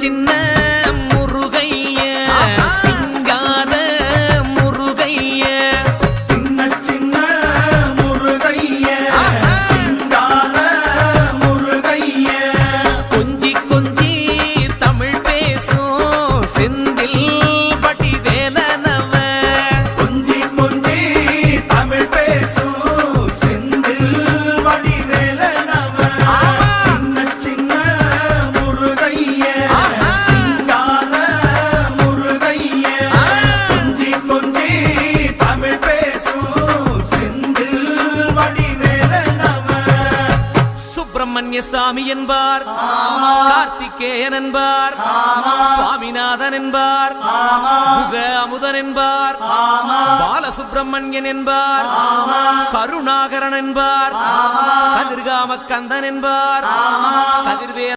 சின்ன முருகைய சிங்கார முருகைய சின்ன சின்ன முருகைய சிங்கார முருகைய கொஞ்சி கொஞ்சி தமிழ் பேசும் செந்தில் வடிவேலனவ கொஞ்சி கொஞ்சி தமிழ் பேசும் செந்தில் வடிவேலனவ சின்ன சின்ன முருகைய சிங்கார முருகைய கொஞ்சி கொஞ்சி தமிழ் பேசும் செந்தில் வடிவேலனவ சுப்பிரமணிய சாமி என்பார், கார்த்திகேயன் என்பார், சுவாமிநாதன் என்பார், முக அமுதன் என்பார், பாலசுப்பிரமணியன் என்பார், கருணாகரன் என்பார், கதிர்காம கந்தன் என்பார், கதிர்வே